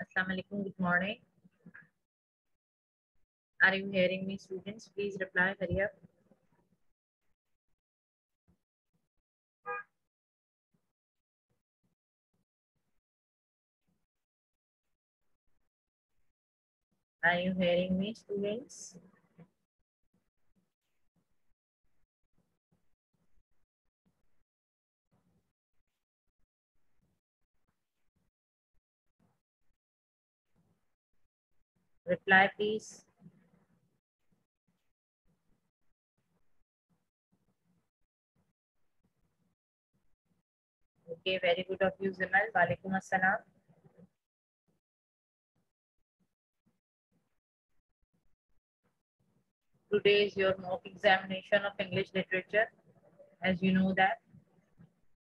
Assalamu alaikum. Good morning. Are you hearing me, students? Please reply. Hurry up. Are you hearing me, students? Reply, please. Okay, very good of you, Zimal. Walaikum assalam. Today is your mock examination of English literature. As you know that,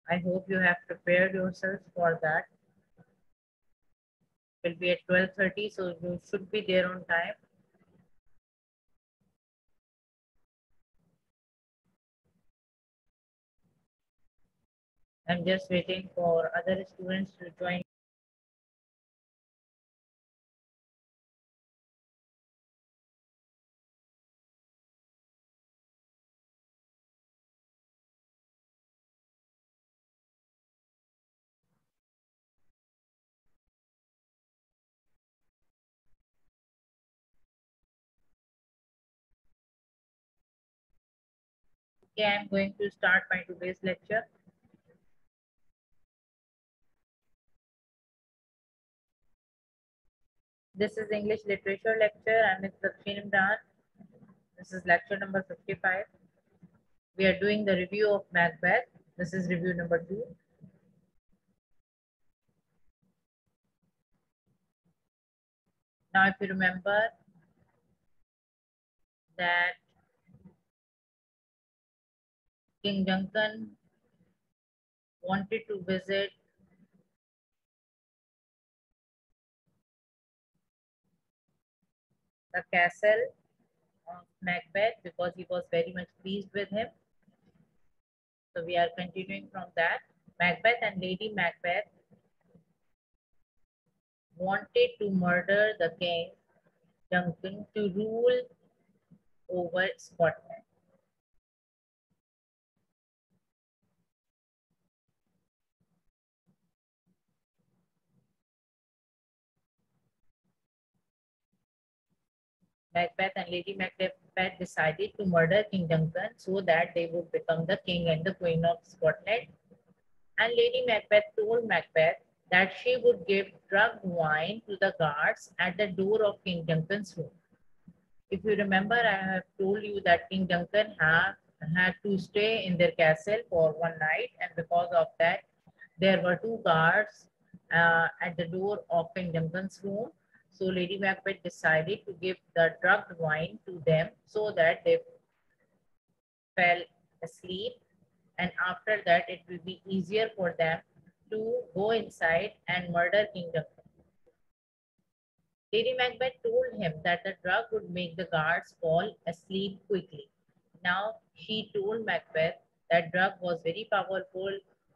I hope you have prepared yourselves for that. It will be at 12:30, so you should be there on time. I'm just waiting for other students to join. Okay, I'm going to start my today's lecture. This is English literature lecture. I'm Ms. Lakshmi Imran. This is lecture number 55. We are doing the review of Macbeth. This is review number 2. Now, if you remember that King Duncan wanted to visit the castle of Macbeth because he was very much pleased with him. So we are continuing from that. Macbeth and Lady Macbeth wanted to murder the king Duncan to rule over Scotland. Macbeth and Lady Macbeth decided to murder King Duncan so that they would become the king and the queen of Scotland. And Lady Macbeth told Macbeth that she would give drugged wine to the guards at the door of King Duncan's room. If you remember, I have told you that King Duncan had to stay in their castle for one night, and because of that, there were two guards at the door of King Duncan's room. So Lady Macbeth decided to give the drugged wine to them so that they fell asleep, and after that it will be easier for them to go inside and murder King Duncan. Lady Macbeth told him that the drug would make the guards fall asleep quickly. Now she told Macbeth that drug was very powerful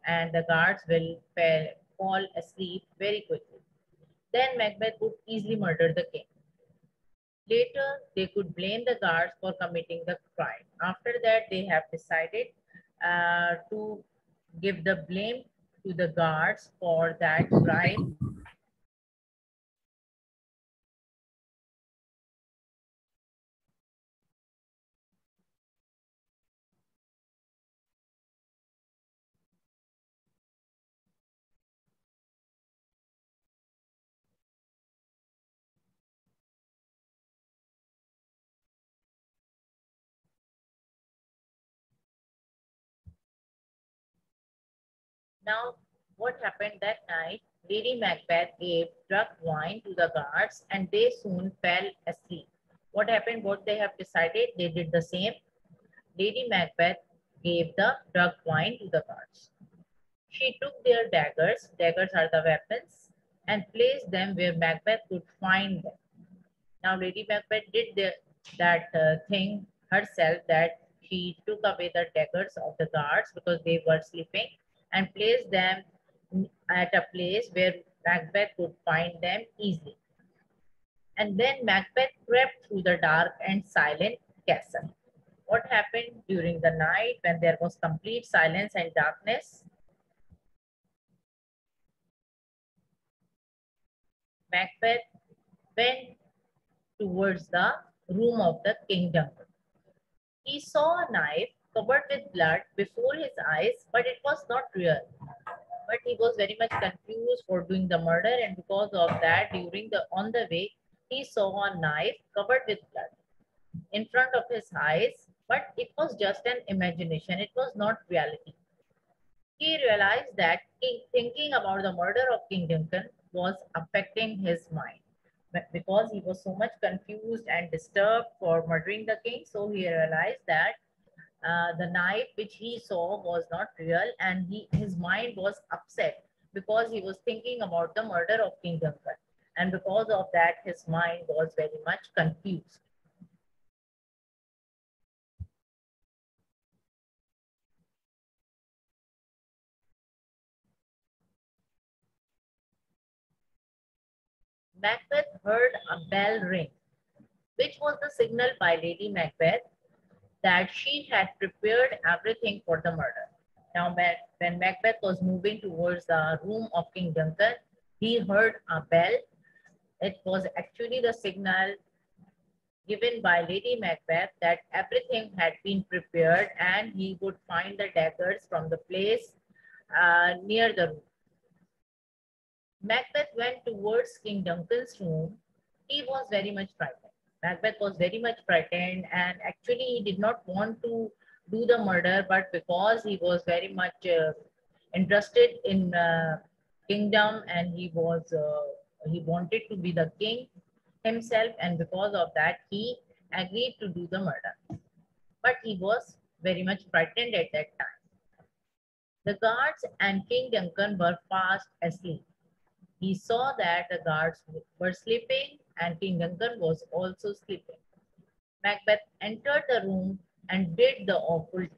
and the guards will fall asleep very quickly. Then Macbeth would easily murder the king. Later, they could blame the guards for committing the crime. After that, they have decided to give the blame to the guards for that crime. Now, what happened that night? Lady Macbeth gave drugged wine to the guards and they soon fell asleep. What happened? What they have decided, they did the same. Lady Macbeth gave the drugged wine to the guards. She took their daggers, daggers are the weapons, and placed them where Macbeth could find them. Now, Lady Macbeth did that thing herself, that she took away the daggers of the guards because they were sleeping and placed them at a place where Macbeth could find them easily. And then Macbeth crept through the dark and silent castle. What happened during the night when there was complete silence and darkness? Macbeth went towards the room of the kingdom. He saw a knife covered with blood before his eyes, but it was not real. But he was very much confused for doing the murder, and because of that, on the way, he saw a knife covered with blood in front of his eyes, but it was just an imagination. It was not reality. He realized that thinking about the murder of King Duncan was affecting his mind. But because he was so much confused and disturbed for murdering the king, so he realized that the knife which he saw was not real, and his mind was upset because he was thinking about the murder of King Duncan. And because of that, his mind was very much confused. Macbeth heard a bell ring, which was the signal by Lady Macbeth that she had prepared everything for the murder. Now, when Macbeth was moving towards the room of King Duncan, he heard a bell. It was actually the signal given by Lady Macbeth that everything had been prepared and he would find the daggers from the place near the room. Macbeth went towards King Duncan's room. He was very much frightened. Macbeth was very much frightened, and actually he did not want to do the murder, but because he was very much interested in kingdom, and he wanted to be the king himself, and because of that he agreed to do the murder. But he was very much frightened at that time. The guards and King Duncan were fast asleep. He saw that the guards were sleeping and King Duncan was also sleeping. Macbeth entered the room and did the awful deed.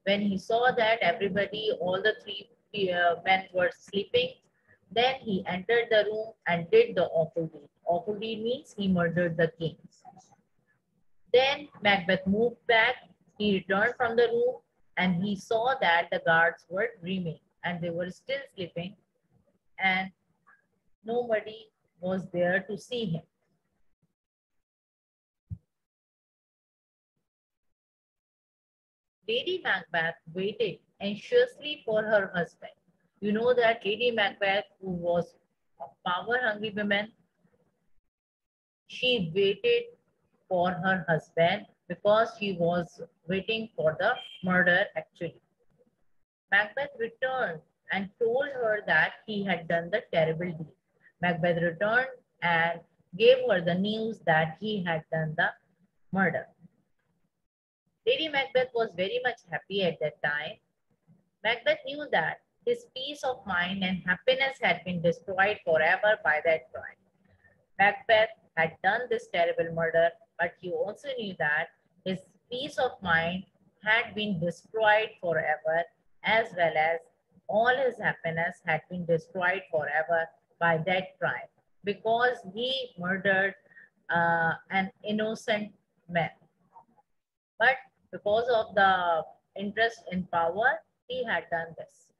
When he saw that everybody, all the three men were sleeping, then he entered the room and did the awful deed. Awful deed means he murdered the king. Then Macbeth moved back. He returned from the room and he saw that the guards were dreaming and they were still sleeping, and nobody was there to see him. Lady Macbeth waited anxiously for her husband. You know that Lady Macbeth, who was a power-hungry woman, she waited for her husband because she was waiting for the murder actually. Macbeth returned and told her that he had done the terrible deed. Macbeth returned and gave her the news that he had done the murder. Lady Macbeth was very much happy at that time. Macbeth knew that his peace of mind and happiness had been destroyed forever by that crime. Macbeth had done this terrible murder, but he also knew that his peace of mind had been destroyed forever, as well as all his happiness had been destroyed forever by that crime because he murdered an innocent man. But because of the interest in power, he had done this.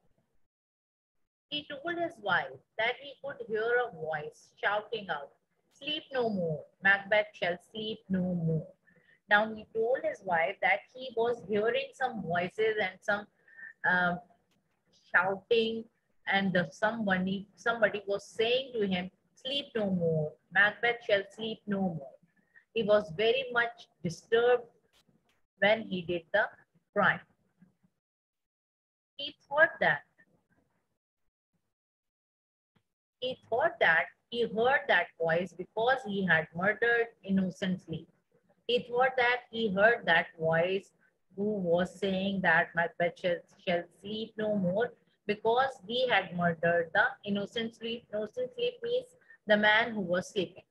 He told his wife that he could hear a voice shouting out, "Sleep no more, Macbeth shall sleep no more." Now he told his wife that he was hearing some voices and some um, shouting, and somebody was saying to him, "Sleep no more, Macbeth shall sleep no more." He was very much disturbed when he did the crime. He thought that he heard that voice because he had murdered innocently. He thought that he heard that voice who was saying that Macbeth shall sleep no more because he had murdered the innocent sleep. Innocent sleep means the man who was sleeping.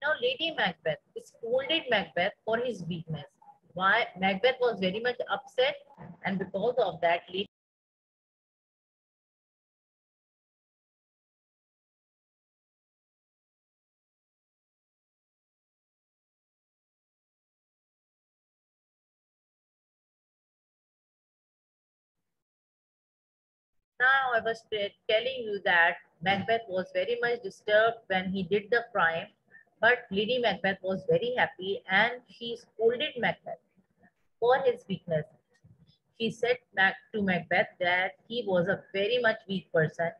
Now Lady Macbeth scolded Macbeth for his weakness. Why Macbeth was very much upset, and because of that, now I was telling you that Macbeth was very much disturbed when he did the crime, but Lady Macbeth was very happy and she scolded Macbeth for his weakness. She said back to Macbeth that he was a very much weak person,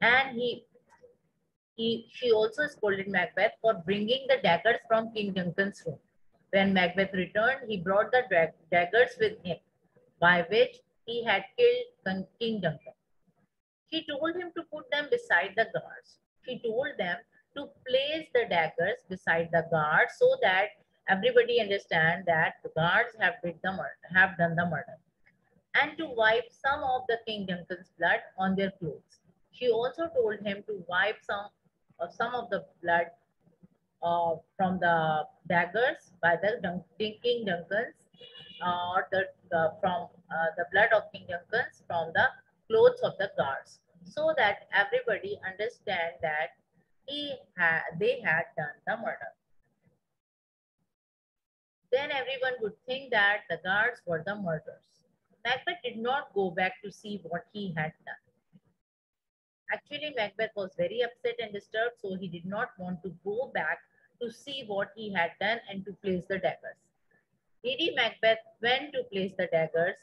and she also scolded Macbeth for bringing the daggers from King Duncan's room. When Macbeth returned, he brought the daggers with him, by which he had killed King Duncan. She told him to put them beside the guards. She told them to place the daggers beside the guards so that everybody understand that the guards have done the murder, and to wipe some of the King Duncan's blood on their clothes. She also told him to wipe some of the blood from the daggers by the King Duncan's, or from the blood of King Duncan's from the clothes of the guards, so that everybody understand that they had done the murder. Then everyone would think that the guards were the murderers. Macbeth did not go back to see what he had done. Actually, Macbeth was very upset and disturbed, so he did not want to go back to see what he had done and to place the daggers. Lady Macbeth went to place the daggers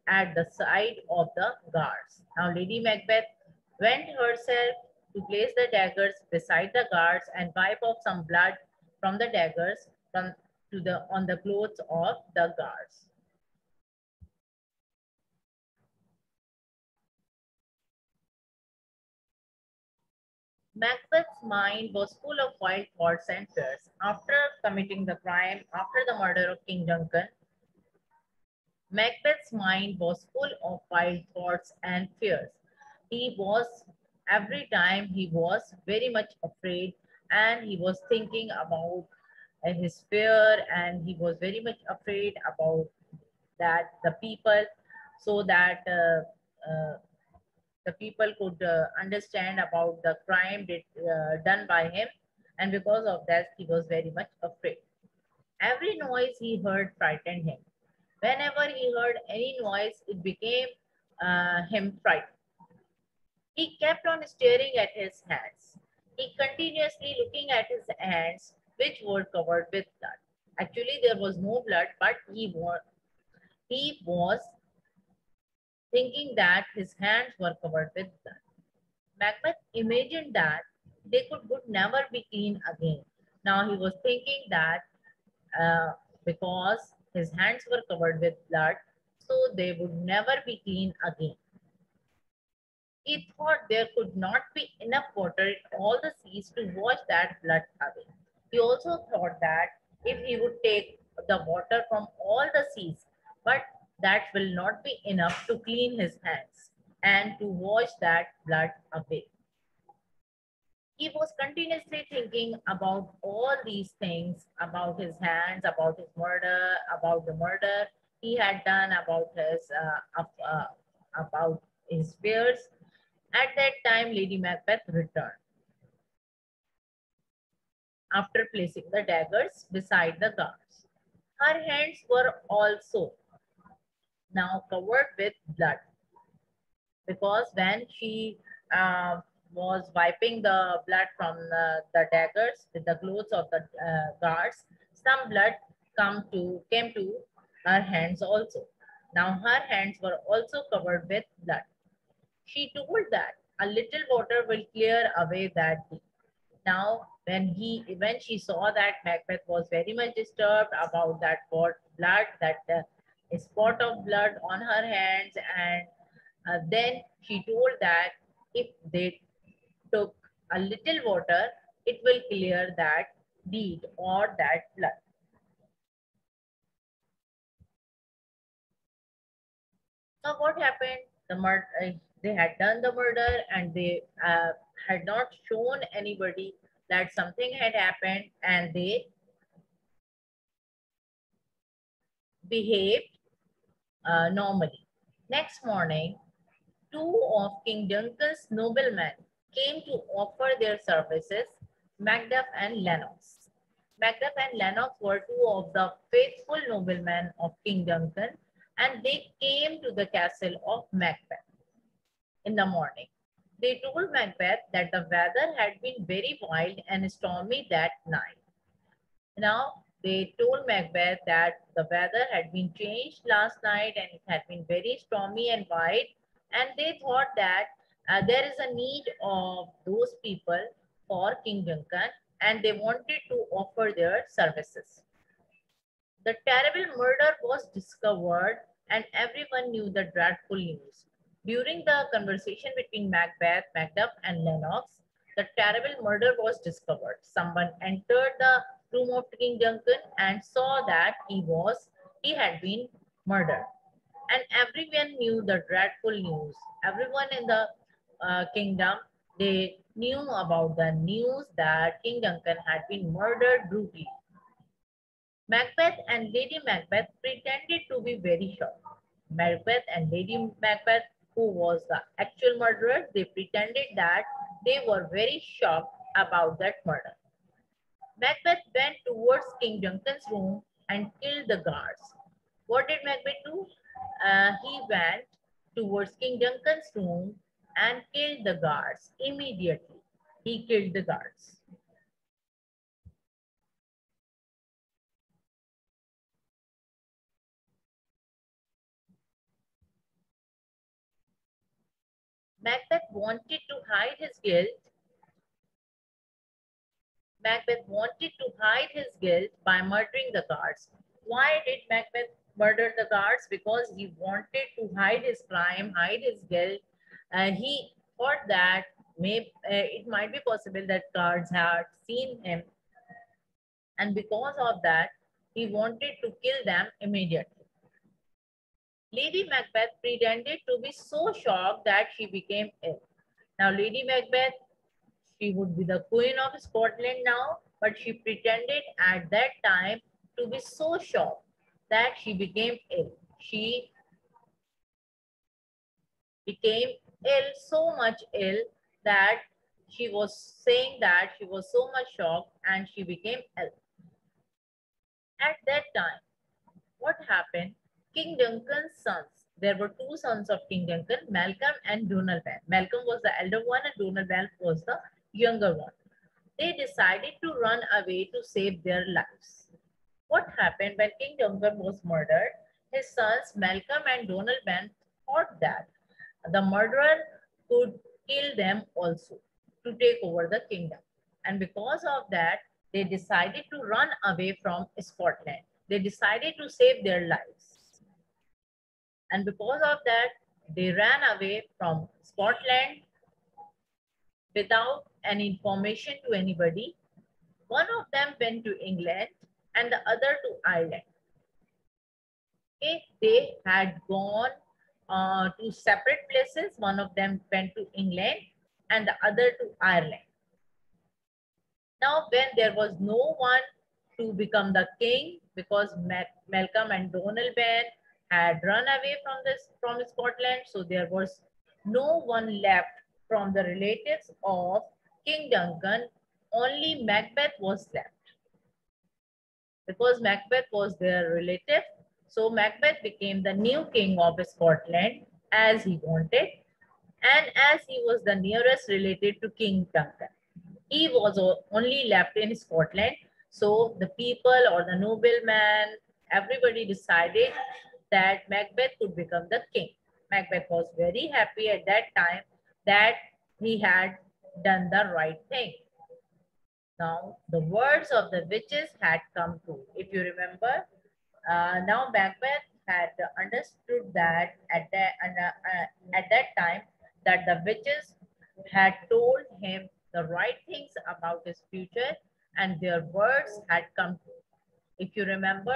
at the side of the guards. Now, Lady Macbeth went herself to place the daggers beside the guards and wipe off some blood from the daggers on the clothes of the guards. Macbeth's mind was full of wild thoughts and fears. After committing the crime, after the murder of King Duncan, Macbeth's mind was full of wild thoughts and fears. He was, every time he was very much afraid, and he was thinking about his fear, and he was very much afraid about that the people, so that the people could understand about the crime done by him, and because of that he was very much afraid. Every noise he heard frightened him. Whenever he heard any noise, it became him frightened. He kept on staring at his hands. He continuously looking at his hands, which were covered with blood. Actually, there was no blood, but he was thinking that his hands were covered with blood. Macbeth imagined that would never be clean again. Now he was thinking that because his hands were covered with blood, so they would never be clean again. He thought there could not be enough water in all the seas to wash that blood away. He also thought that if he would take the water from all the seas, but that will not be enough to clean his hands and to wash that blood away. He was continuously thinking about all these things, about his hands, about his murder, about the murder he had done, about his fears. At that time, Lady Macbeth returned after placing the daggers beside the guards. Her hands were also now covered with blood, because when she was wiping the blood from the daggers with the clothes of the guards, some blood came to her hands also. Now her hands were also covered with blood. She told that a little water will clear away that deed. Now, when she saw that Macbeth was very much disturbed about that blood, that spot of blood on her hands, and then she told that if they took a little water, it will clear that deed or that blood. So what happened? They had done the murder, and they had not shown anybody that something had happened, and behaved normally. Next morning, two of King Duncan's noblemen came to offer their services, Macduff and Lennox. Macduff and Lennox were two of the faithful noblemen of King Duncan, and they came to the castle of Macbeth in the morning. They told Macbeth that the weather had been very wild and stormy that night. Now, they told Macbeth that the weather had been changed last night and it had been very stormy and wild, and they thought that there is a need of those people for King Duncan, and they wanted to offer their services. The terrible murder was discovered and everyone knew the dreadful news. During the conversation between Macbeth, Macduff and Lennox, the terrible murder was discovered. Someone entered the room of King Duncan and saw that he had been murdered. And everyone knew the dreadful news. Everyone in the kingdom, they knew about the news that King Duncan had been murdered brutally. Macbeth and Lady Macbeth pretended to be very shocked. Macbeth and Lady Macbeth, who was the actual murderer, they pretended that they were very shocked about that murder. Macbeth went towards King Duncan's room and killed the guards. What did Macbeth do? He went towards King Duncan's room and killed the guards immediately. He killed the guards. Macbeth wanted to hide his guilt. Macbeth wanted to hide his guilt by murdering the guards. Why did Macbeth murder the guards? Because he wanted to hide his crime, hide his guilt. He thought that it might be possible that guards had seen him, and because of that, he wanted to kill them immediately. Lady Macbeth pretended to be so shocked that she became ill. Now, Lady Macbeth, she would be the Queen of Scotland now, but she pretended at that time to be so shocked that she became ill. She became ill, so much ill that she was saying that she was so much shocked and she became ill. At that time, what happened? King Duncan's sons, there were two sons of King Duncan, Malcolm and Donalbain. Malcolm was the elder one and Donalbain was the younger one. They decided to run away to save their lives. What happened when King Duncan was murdered? His sons Malcolm and Donalbain thought that the murderer could kill them also to take over the kingdom. And because of that, they decided to run away from Scotland. They decided to save their lives. And because of that, they ran away from Scotland without any information to anybody. One of them went to England and the other to Ireland. Okay, they had gone to separate places. One of them went to England and the other to Ireland. Now, when there was no one to become the king, because Malcolm and Donalbain had run away from Scotland, so there was no one left from the relatives of King Duncan. Only Macbeth was left. Because Macbeth was their relative, so Macbeth became the new king of Scotland as he wanted, and as he was the nearest related to King Duncan. He was only left in Scotland, so the people or the nobleman, everybody decided that Macbeth could become the king. Macbeth was very happy at that time that he had done the right thing. Now, the words of the witches had come true. If you remember, now Macbeth had understood that at that time that the witches had told him the right things about his future and their words had come true. If you remember,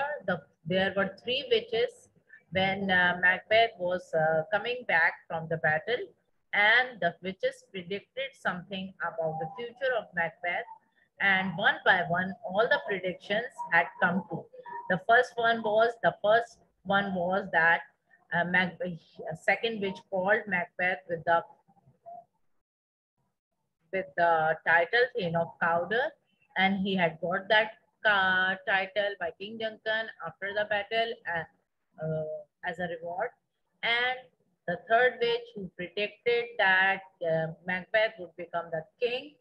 there were three witches when Macbeth was coming back from the battle, and the witches predicted something about the future of Macbeth, and one by one, all the predictions had come true. The first one was the first One was that second witch called Macbeth with the title Thane of Cawdor, and he had got that title by King Duncan after the battle as a reward. And the third witch who predicted that Macbeth would become the king,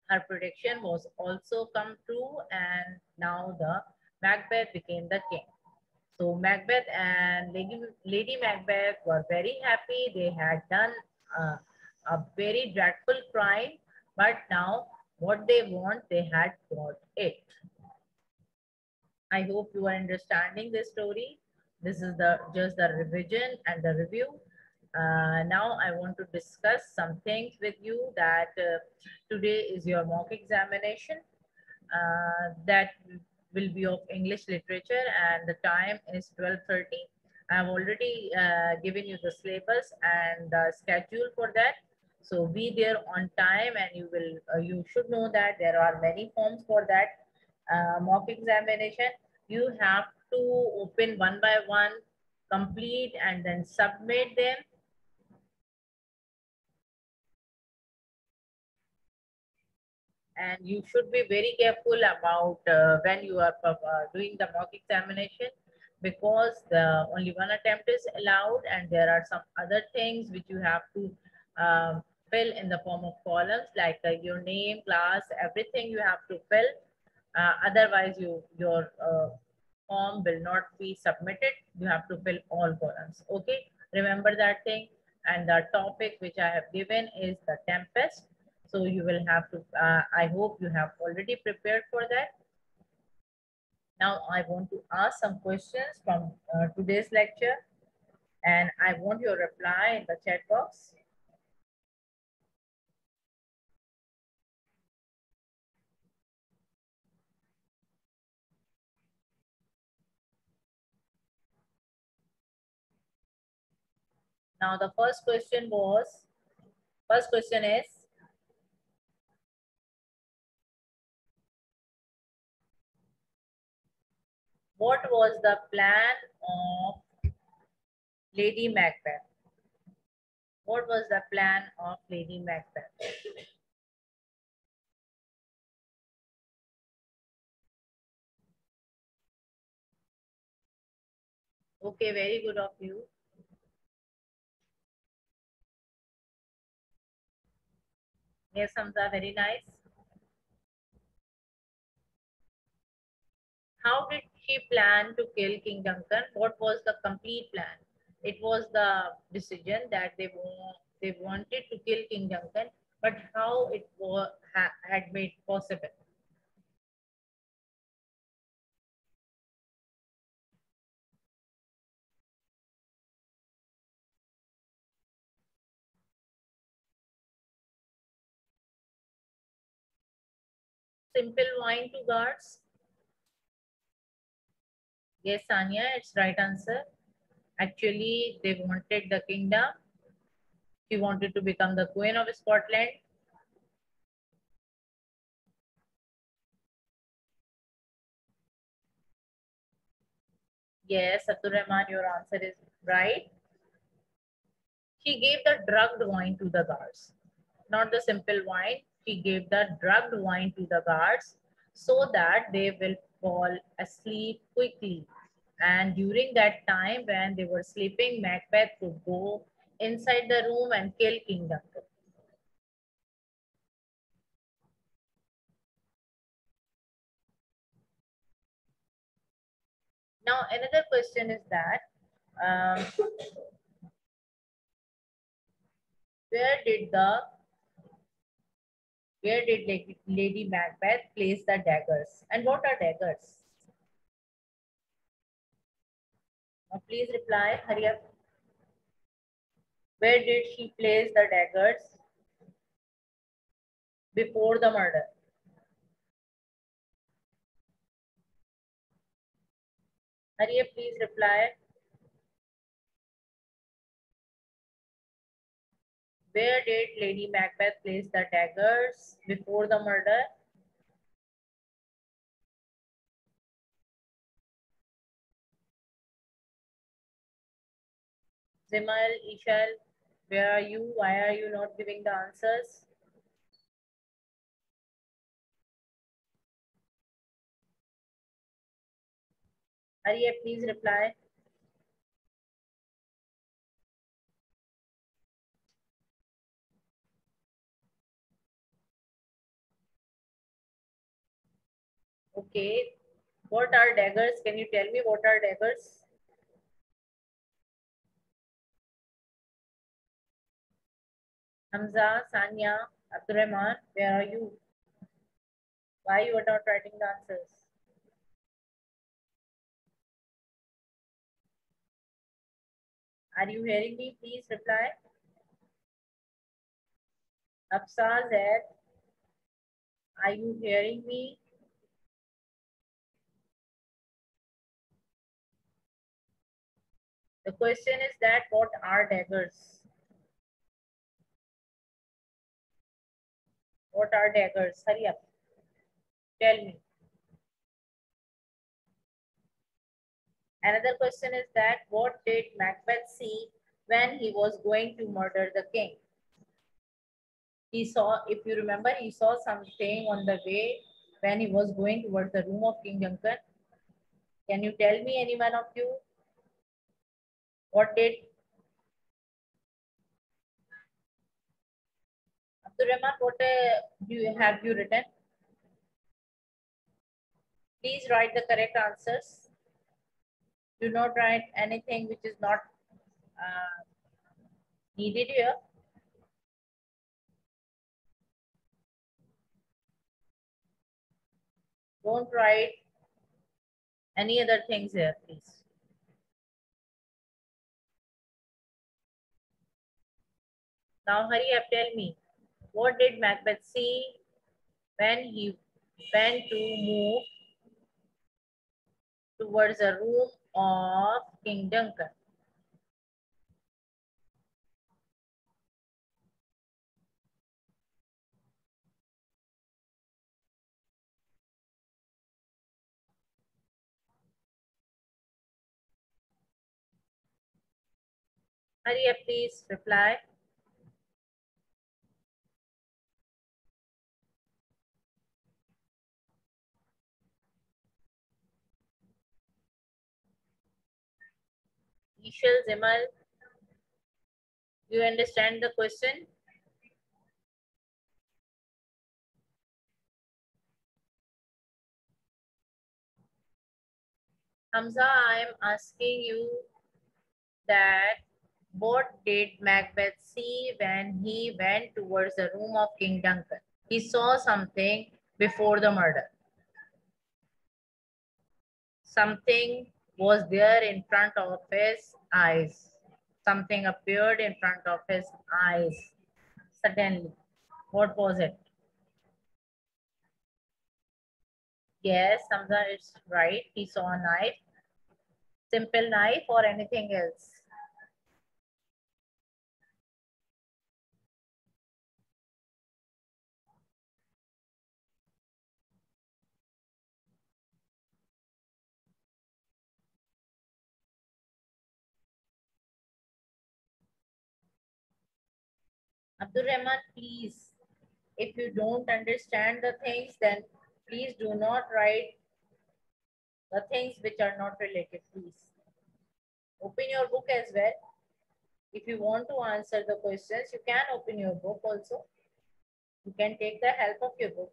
her prediction was also come true, and now the Macbeth became the king. So Macbeth and Lady Macbeth were very happy. They had done uh, a very dreadful crime, but now what they want, they had got it. I hope you are understanding this story. This is just the revision and the review. Now I want to discuss some things with you that today is your mock examination that will be of English literature, and the time is 12:30. I've already given you the syllabus and the schedule for that. So be there on time, and you should know that there are many forms for that mock examination. You have to open one by one, complete, and then submit them. And you should be very careful about when you are doing the mock examination, because the only one attempt is allowed, and there are some other things which you have to fill in the form of columns, like your name, class, everything you have to fill. Otherwise your form will not be submitted. You have to fill all columns. Okay, remember that thing. And the topic which I have given is the Tempest. So you will have to, I hope you have already prepared for that. Now I want to ask some questions from today's lecture, and I want your reply in the chat box. Now the first question is, what was the plan of Lady Macbeth? What was the plan of Lady Macbeth? Okay, very good of you. Yes, Hamza, very nice. How did she plan to kill King Duncan? What was the complete plan? It was the decision that they wanted to kill King Duncan, but how it was had made possible? Simple wine to guards. Yes, Sanya, it's right answer. Actually, they wanted the kingdom. She wanted to become the Queen of Scotland. Yes, Saturahman, your answer is right. She gave the drugged wine to the guards, not the simple wine. She gave the drugged wine to the guards so that they will fall asleep quickly. And during that time when they were sleeping, Macbeth could go inside the room and kill King Duncan. Now, another question is that um, where did the where did Lady Macbeth place the daggers? And what are daggers? Now, please reply. Hurry up. Where did she place the daggers before the murder? Hurry up, please reply. Where did Lady Macbeth place the daggers before the murder? Zimal, Ishal, where are you? Why are you not giving the answers? Hurry up, please reply. Okay. What are daggers? Can you tell me what are daggers? Hamza, Sanya, Abdurrahman, where are you? Why you are not writing the answers? Are you hearing me? Please reply. Afsa, Zaid, are you hearing me? The question is that what are daggers? What are daggers? Hurry up. Tell me. Another question is that what did Macbeth see when he was going to murder the king? He saw, if you remember, he saw something on the way when he was going towards the room of King Duncan. Can you tell me, any one of you? What did Abdurrahman, what have you written? Please write the correct answers. Do not write anything which is not needed here. Don't write any other things here, please. Now hurry up, tell me. What did Macbeth see when he went to move towards the room of King Duncan? Hurry up, please reply. Ishal, Zimal, do you understand the question? Hamza, I am asking you that what did Macbeth see when he went towards the room of King Duncan? He saw something before the murder. Something was there in front of his eyes. Something appeared in front of his eyes suddenly. What was it? Yes, Hamza is right. He saw a knife. Simple knife or anything else? Abdul Rahman, please, if you don't understand the things, then please do not write the things which are not related, please. Open your book as well. If you want to answer the questions, you can open your book also. You can take the help of your book.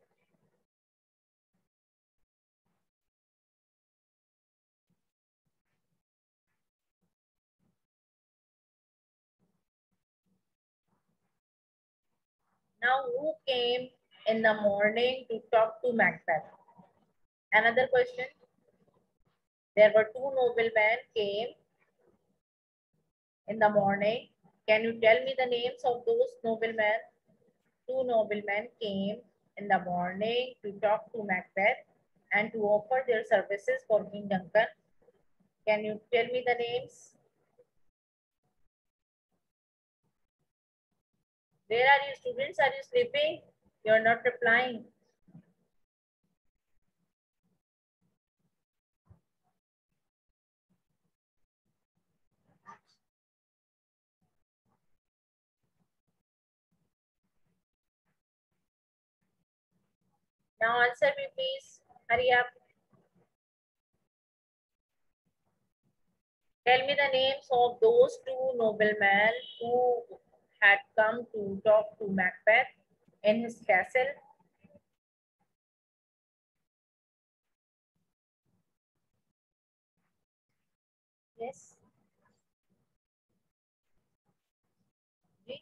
Now, who came in the morning to talk to Macbeth? Another question. There were two noblemen came in the morning. Can you tell me the names of those noblemen? Two noblemen came in the morning to talk to Macbeth and to offer their services for King Duncan. Can you tell me the names? Where are you, students? Are you sleeping? You're not replying. Now answer me please. Hurry up. Tell me the names of those two noblemen who had come to talk to Macbeth in his castle. Yes. जी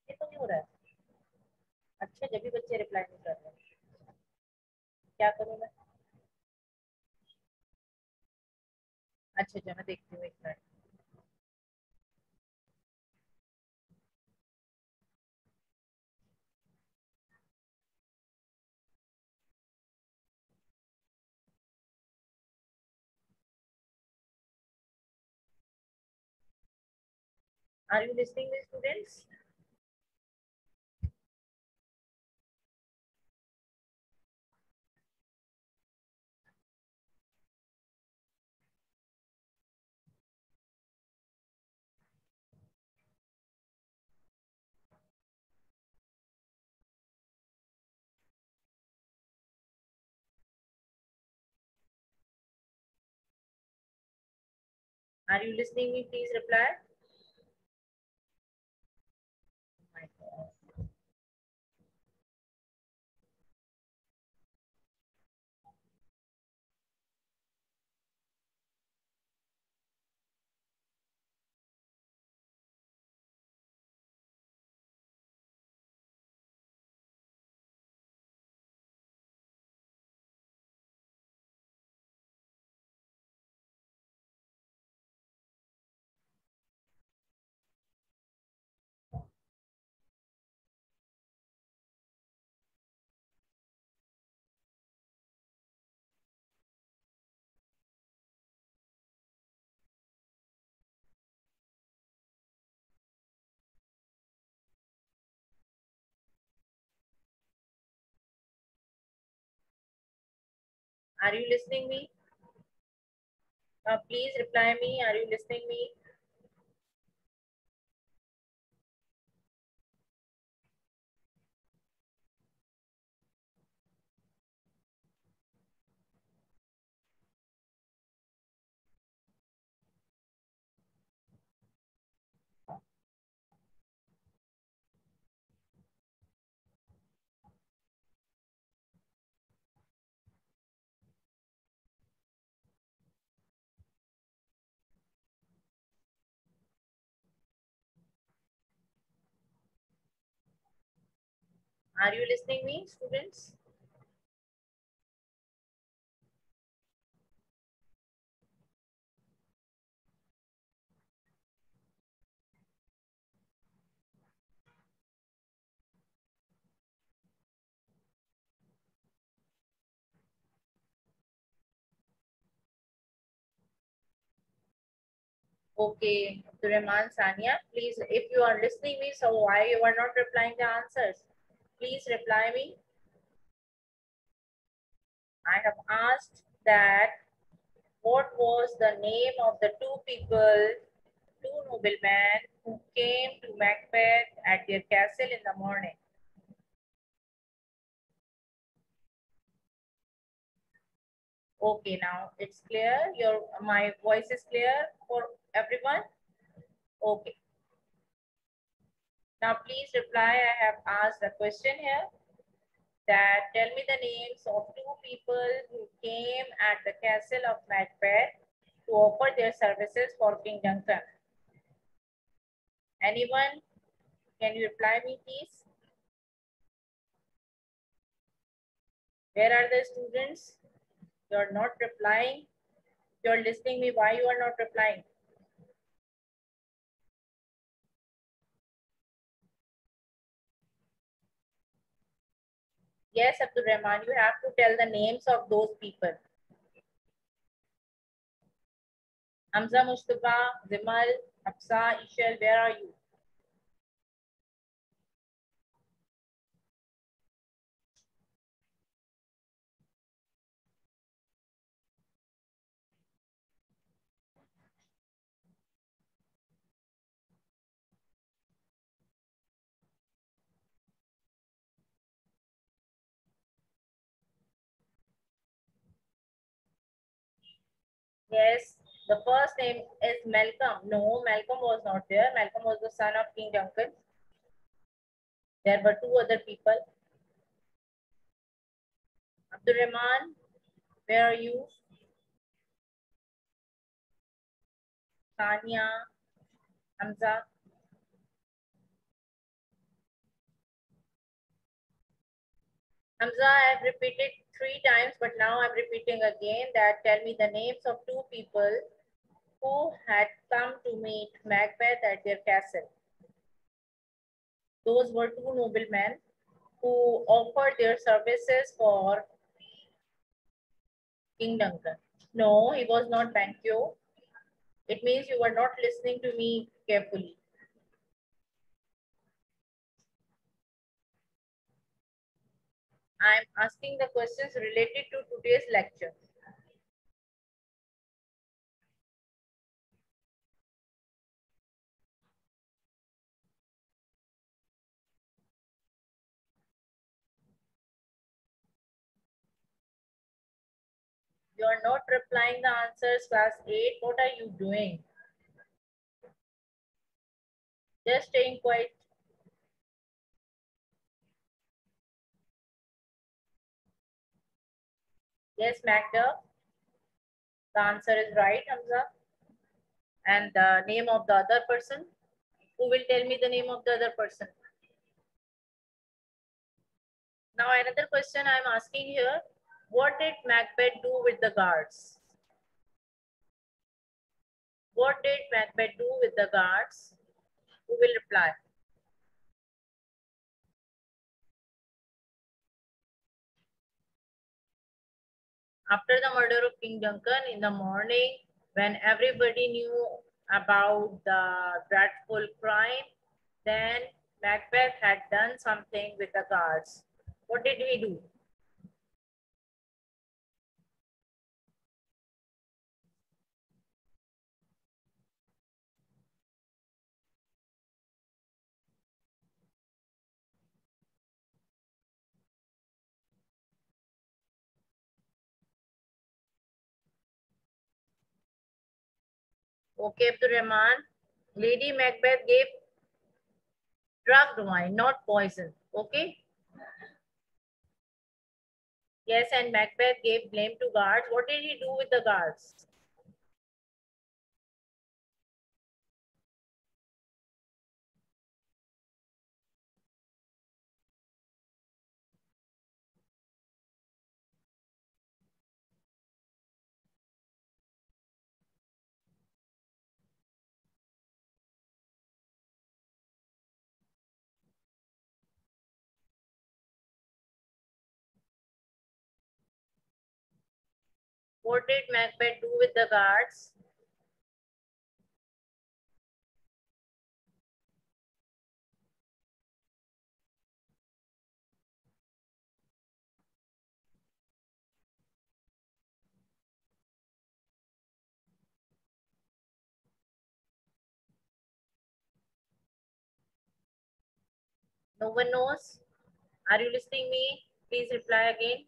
ये तो नहीं हो रहा है. अच्छा जब भी बच्चे रिप्लाई नहीं कर रहे क्या करूँ मैं. अच्छा अच्छा मैं देखती हूँ एक minute. Are you listening me students? Are you listening me? Please reply. My God. Are you listening me? Please reply me. Are you listening me? Are you listening me, students? Okay, Abdurrahman, Sania, please, if you are listening me, so why you are not replying the answers? Please reply me. I have asked that what was the name of the two people, two noblemen who came to Macbeth at their castle in the morning? Okay, now it's clear. My voice is clear for everyone. Okay. Now please reply. I have asked a question here that tell me the names of two people who came at the castle of Macbeth to offer their services for King Duncan. Anyone? Can you reply me please? Where are the students? You're not replying. You're listening me. Why you are not replying? Yes, Abdul Rahman, you have to tell the names of those people. Hamza, Mustafa, Zimal, Hafsa, Ishal, where are you? Yes, the first name is Malcolm. No, Malcolm was not there. Malcolm was the son of King Duncan. There were two other people. Abdurrahman, where are you? Tanya, Hamza. Hamza, I have repeated 3 times, but now I'm repeating again that tell me the names of two people who had come to meet Macbeth at their castle. Those were two noblemen who offered their services for King Duncan. No, he was not Banquo. It means you were not listening to me carefully. I'm asking the questions related to today's lecture. You are not replying the answers, class 8. What are you doing? Just staying quiet. Yes, Magda. The answer is right, Hamza. And the name of the other person? Who will tell me the name of the other person? Now another question I'm asking here. What did Macbeth do with the guards? What did Macbeth do with the guards? Who will reply? After the murder of King Duncan in the morning, when everybody knew about the dreadful crime, then Macbeth had done something with the guards. What did he do? Okay, Abdul Rahman. Lady Macbeth gave drugged wine, not poison. Okay? Yes, and Macbeth gave blame to guards. What did he do with the guards? What did Macbeth do with the guards? No one knows. Are you listening me? Please reply again.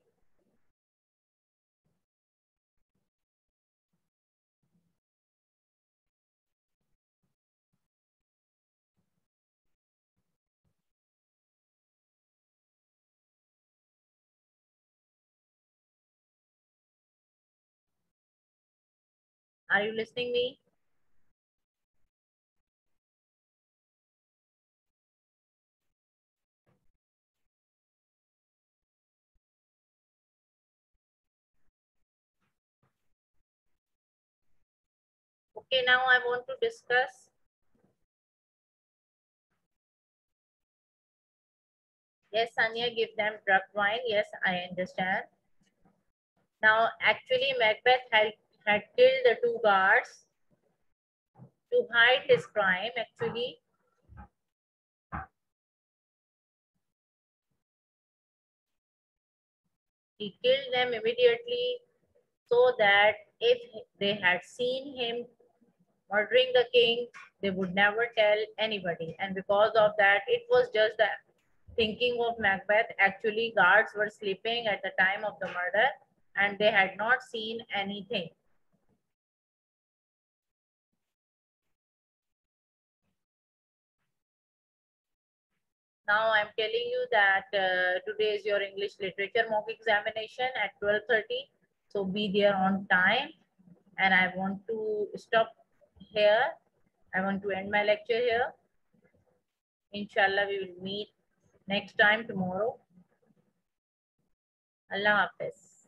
Are you listening me? Okay, now I want to discuss. Yes, Sanya, give them drug wine. Yes, I understand. Now, actually, Macbeth had killed the two guards to hide his crime. Actually, he killed them immediately so that if they had seen him murdering the king, they would never tell anybody. And because of that, it was just the thinking of Macbeth. Actually, guards were sleeping at the time of the murder and they had not seen anything. Now I'm telling you that today is your English literature mock examination at 12:30. So be there on time. And I want to stop here. I want to end my lecture here. Inshallah, we will meet next time tomorrow. Allah Hafiz.